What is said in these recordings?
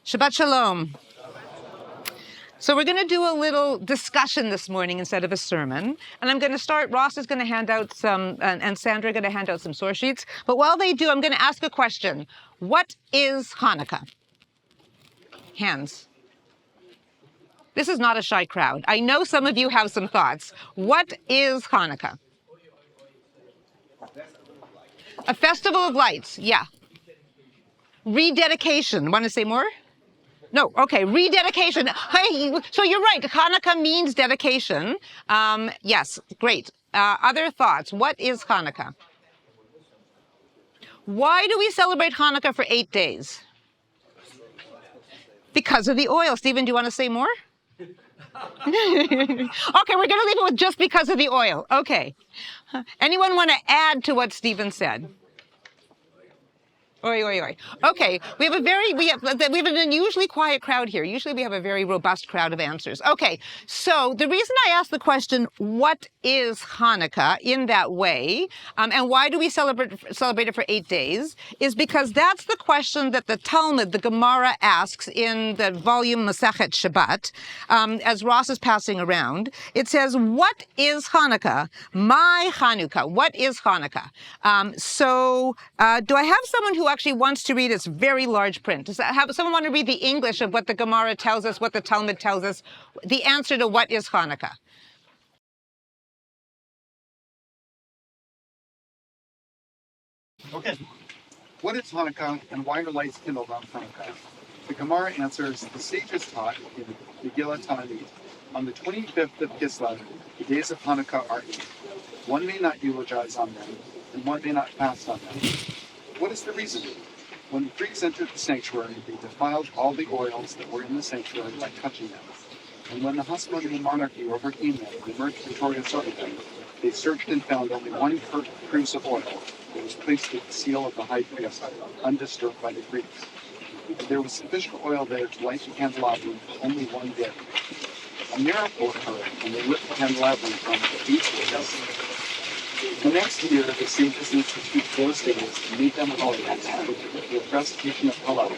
Shabbat Shalom. So we're going to do a little discussion this morning instead of a sermon. And I'm going to start, Ross is going to hand out some, and Sandra are going to hand out some source sheets. But while they do, I'm going to ask a question. What is Hanukkah? Hands. This is not a shy crowd. I know some of you have some thoughts. What is Hanukkah? A festival of lights, yeah. Rededication. Want to say more? No, okay, rededication. Hey, so you're right, Hanukkah means dedication. Yes, great. Other thoughts? What is Hanukkah? Why do we celebrate Hanukkah for 8 days? Because of the oil. Stephen, do you want to say more? Okay, we're going to leave it with just because of the oil. Okay. Anyone want to add to what Stephen said? Oi, oi, oi. Okay, we have an unusually quiet crowd here. Usually we have a very robust crowd of answers. Okay, so the reason I asked the question, what is Hanukkah, in that way, and why do we celebrate it for 8 days, is because that's the question that the Talmud, the Gemara, asks in the volume Masechet Shabbat, as Ross is passing around. It says, what is Hanukkah? My Hanukkah. What is Hanukkah? Do I have someone who actually wants to read this very large print? Does someone want to read the English of what the Gemara tells us, what the Talmud tells us, the answer to what is Hanukkah? Okay. What is Hanukkah and why are lights kindled on Hanukkah? The Gemara answers, the sages taught in Megillah Ta'anit, on the 25th of Kislev, the days of Hanukkah are 8. One may not eulogize on them, and one may not fast on them. What is the reason? When the priests entered the sanctuary, they defiled all the oils that were in the sanctuary by touching them. And when the Hasmonean monarchy overcame them and emerged victorious over them, they searched and found only one cruse of oil that was placed with the seal of the high priest, undisturbed by the Greeks. And there was sufficient oil there to light the candelabrum for only one day. A miracle occurred when they lit the candelabrum from the 8 days. The next year, the sages institute those days to meet them holidays with recitation of Hallel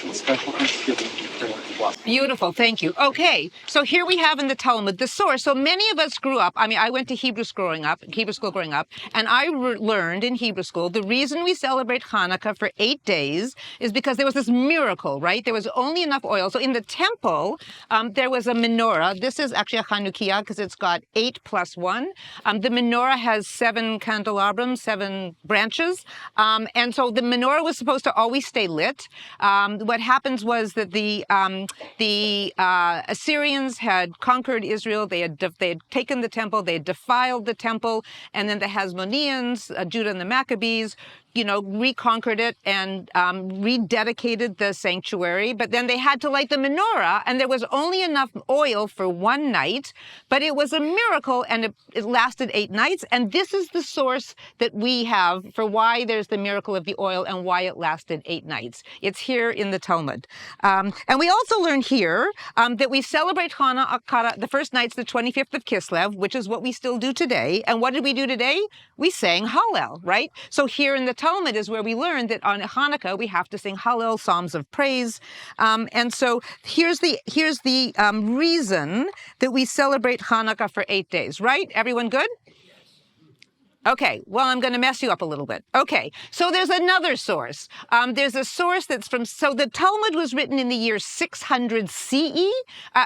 and special thanksgiving and prayer and blessing. Beautiful, thank you. Okay, so here we have in the Talmud the source. So many of us grew up, I went to Hebrew school growing up, and I learned in Hebrew school the reason we celebrate Hanukkah for 8 days is because there was this miracle, right? There was only enough oil. So in the temple, there was a menorah. This is actually a Hanukkah because it's got 8 plus 1. The menorah has 7 candelabrum, 7 branches. And so the menorah was supposed to always stay lit. What happens was that the Assyrians had conquered Israel. They had taken the temple. They had defiled the temple. And then the Hasmoneans, Judah and the Maccabees, reconquered it and rededicated the sanctuary. But then they had to light the menorah, and there was only enough oil for one night. But it was a miracle, and it lasted 8 nights. And this is the source that we have for why there's the miracle of the oil and why it lasted 8 nights. It's here in the Talmud. And we also learn here that we celebrate Hanukkah, the first night's the 25th of Kislev, which is what we still do today. And what did we do today? We sang Hallel, right? So here in the Talmud is where we learn that on Hanukkah we have to sing Hallel, psalms of praise, and so here's the reason that we celebrate Hanukkah for 8 days. Right? Everyone good? Okay, well, I'm going to mess you up a little bit. Okay, so there's another source. There's a source so the Talmud was written in the year 600 CE.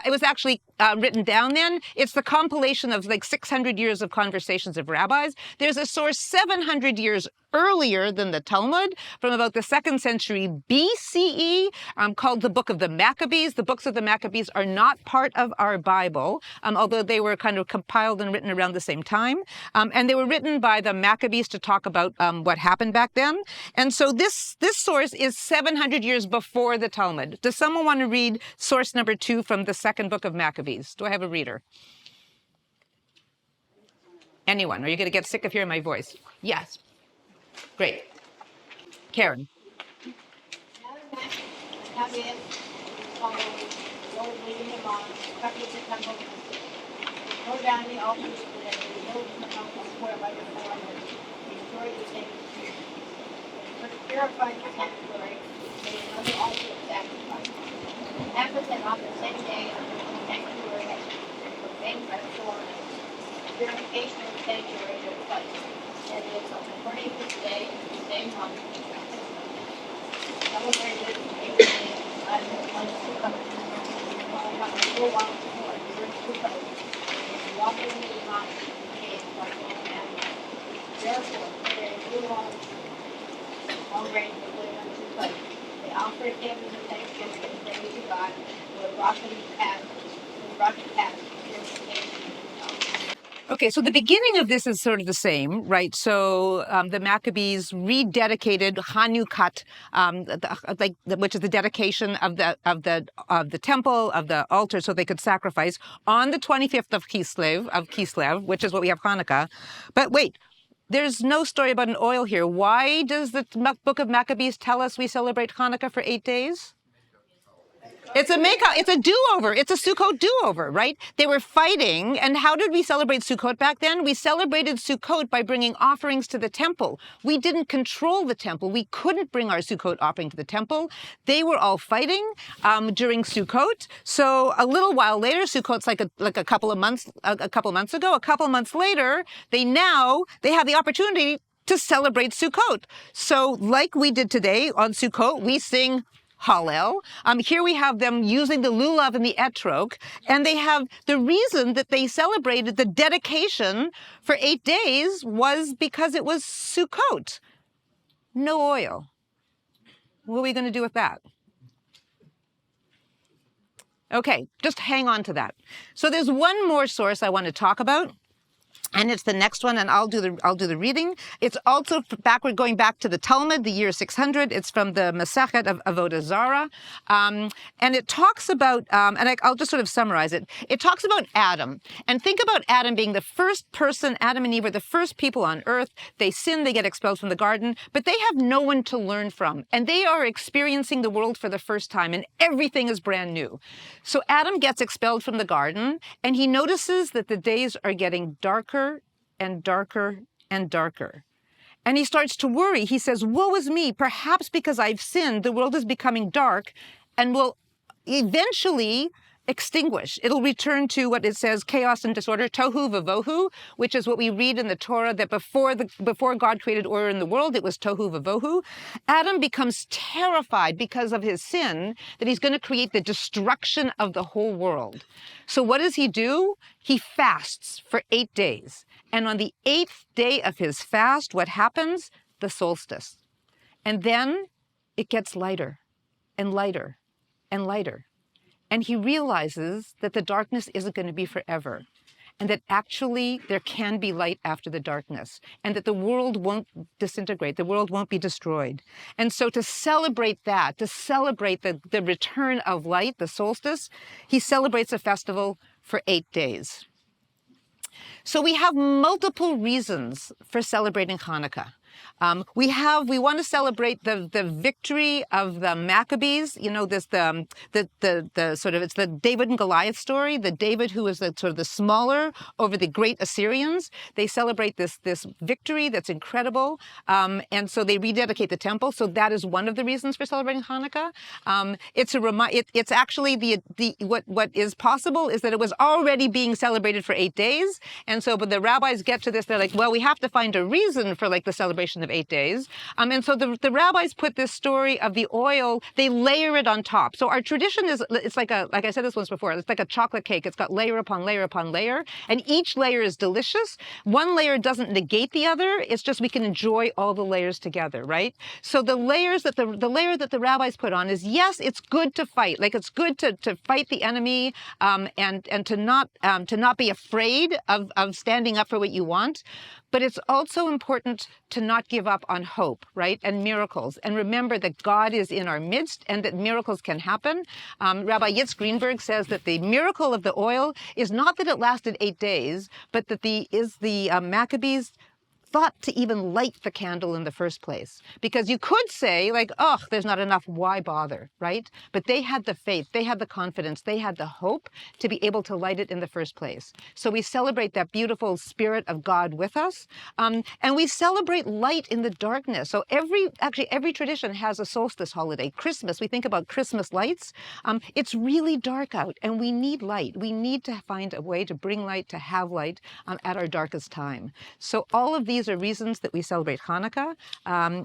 It was actually written down then. It's the compilation of 600 years of conversations of rabbis. There's a source 700 years earlier than the Talmud, from about the 2nd century BCE, called the Book of the Maccabees. The books of the Maccabees are not part of our Bible, although they were kind of compiled and written around the same time. And they were written by the Maccabees to talk about what happened back then. And so this source is 700 years before the Talmud. Does someone want to read source number 2 from the 2nd book of Maccabees? Do I have a reader? Anyone? Are you going to get sick of hearing my voice? Yes. Great. Karen. Purified the sanctuary, made another altar of sacrifice. happened that on the same day of the sanctuary had proclaimed by the Lord, purification of the sanctuary took place. And it was on the 25th day of the same month, celebrated 8 days by the Sukkot. While a little while before, during Sukkot, and walking in the mountain came like one animal. Therefore, they grew already declared unto Sukkot. They offered him the thanksgiving and praise to God, who had brought them past purification. Okay, so the beginning of this is sort of the same, right? So the Maccabees rededicated Hanukkah, which is the dedication of the temple, of the altar, so they could sacrifice on the 25th of Kislev, which is what we have Hanukkah. But wait, there's no story about an oil here. Why does the book of Maccabees tell us we celebrate Hanukkah for 8 days? It's a makeout. It's a do-over. It's a Sukkot do-over, right? They were fighting. And how did we celebrate Sukkot back then? We celebrated Sukkot by bringing offerings to the temple. We didn't control the temple. We couldn't bring our Sukkot offering to the temple. They were all fighting during Sukkot. So a little while later, Sukkot's like a couple of months ago. A couple of months later, they have the opportunity to celebrate Sukkot. So like we did today on Sukkot, we sing Hallel. Here we have them using the lulav and the etrog, and they have the reason that they celebrated the dedication for 8 days was because it was Sukkot. No oil. What are we going to do with that? Okay, just hang on to that. So there's one more source I want to talk about. And it's the next one, and I'll do the reading. It's also going back to the Talmud, the year 600. It's from the Masechet of Avodah Zarah, and it talks about, I'll just sort of summarize it. It talks about Adam, and think about Adam being the first person. Adam and Eve are the first people on earth. They sin, they get expelled from the garden, but they have no one to learn from, and they are experiencing the world for the first time, and everything is brand new. So Adam gets expelled from the garden, and he notices that the days are getting darker and darker and darker. And he starts to worry. He says, woe is me, perhaps because I've sinned, the world is becoming dark and will eventually extinguish. It'll return to what it says, chaos and disorder, tohu vavohu, which is what we read in the Torah, that before God created order in the world, it was tohu vavohu. Adam becomes terrified because of his sin that he's going to create the destruction of the whole world. So what does he do? He fasts for 8 days. And on the 8th day of his fast, what happens? The solstice. And then it gets lighter and lighter and lighter. And he realizes that the darkness isn't going to be forever, and that actually there can be light after the darkness, and that the world won't disintegrate, the world won't be destroyed. And so to celebrate that, to celebrate the return of light, the solstice, he celebrates a festival for 8 days. So we have multiple reasons for celebrating Hanukkah. We want to celebrate the victory of the Maccabees. You know, this the sort of, it's the David and Goliath story. The David who is the sort of the smaller over the great Assyrians. They celebrate this victory that's incredible, and so they rededicate the temple. So that is one of the reasons for celebrating Hanukkah. It's actually what is possible is that it was already being celebrated for 8 days, and so but the rabbis get to this. They're like, well, we have to find a reason for like the celebration of 8 days. And so the rabbis put this story of the oil, they layer it on top. So our tradition is, it's like I said this once before, it's like a chocolate cake. It's got layer upon layer upon layer, and each layer is delicious. One layer doesn't negate the other. It's just we can enjoy all the layers together, right? So the layer that the rabbis put on is, yes, it's good to fight. Like, it's good to fight the enemy, and to not be afraid of standing up for what you want. But it's also important to not give up on hope, right? And miracles. And remember that God is in our midst and that miracles can happen. Rabbi Yitz Greenberg says that the miracle of the oil is not that it lasted 8 days, but that the Maccabees thought to even light the candle in the first place. Because you could say, like, oh, there's not enough, why bother, right? But they had the faith, they had the confidence, they had the hope to be able to light it in the first place. So we celebrate that beautiful spirit of God with us, and we celebrate light in the darkness. So every tradition has a solstice holiday. Christmas, we think about Christmas lights. It's really dark out, and we need light. We need to find a way to bring light, to have light at our darkest time. So all of these are reasons that we celebrate Hanukkah.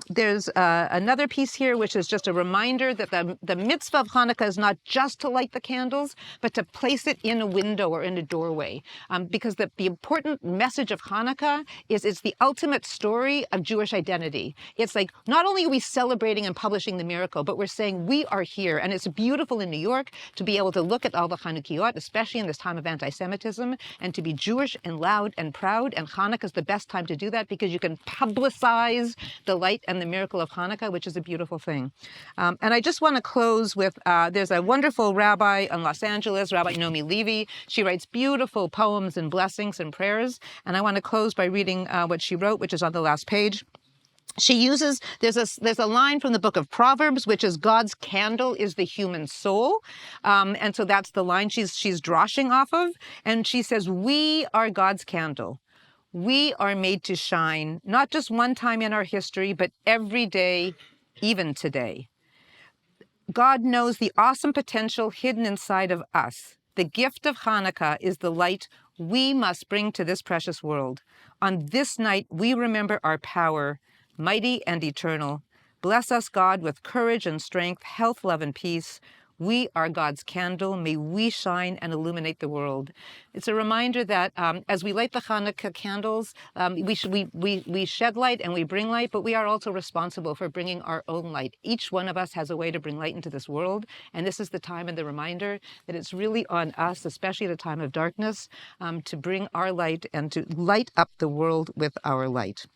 There's another piece here, which is just a reminder that the mitzvah of Hanukkah is not just to light the candles, but to place it in a window or in a doorway. Because the important message of Hanukkah is it's the ultimate story of Jewish identity. It's like, not only are we celebrating and publishing the miracle, but we're saying we are here. And it's beautiful in New York to be able to look at all the Chanukiot, especially in this time of anti-Semitism, and to be Jewish and loud and proud. And Hanukkah is the best time to do that because you can publicize the light and the miracle of Hanukkah, which is a beautiful thing. And I just want to close with, there's a wonderful rabbi in Los Angeles, Rabbi Nomi Levy. She writes beautiful poems and blessings and prayers. And I want to close by reading what she wrote, which is on the last page. She uses, there's a line from the book of Proverbs, which is God's candle is the human soul. And so that's the line she's droshing off of. And she says, we are God's candle. We are made to shine, not just one time in our history, but every day, even today. God knows the awesome potential hidden inside of us. The gift of Hanukkah is the light we must bring to this precious world. On this night, we remember our power, mighty and eternal. Bless us, God, with courage and strength, health, love, and peace. We are God's candle. May we shine and illuminate the world. It's a reminder that as we light the Hanukkah candles, we shed light and we bring light, but we are also responsible for bringing our own light. Each one of us has a way to bring light into this world, and this is the time and the reminder that it's really on us, especially at a time of darkness, to bring our light and to light up the world with our light.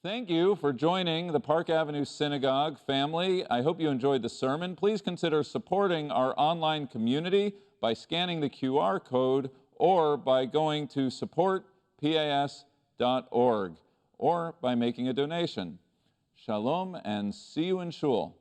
Thank you for joining the Park Avenue Synagogue family. I hope you enjoyed the sermon. Please consider supporting our online community by scanning the QR code or by going to supportpas.org or by making a donation. Shalom and see you in Shul.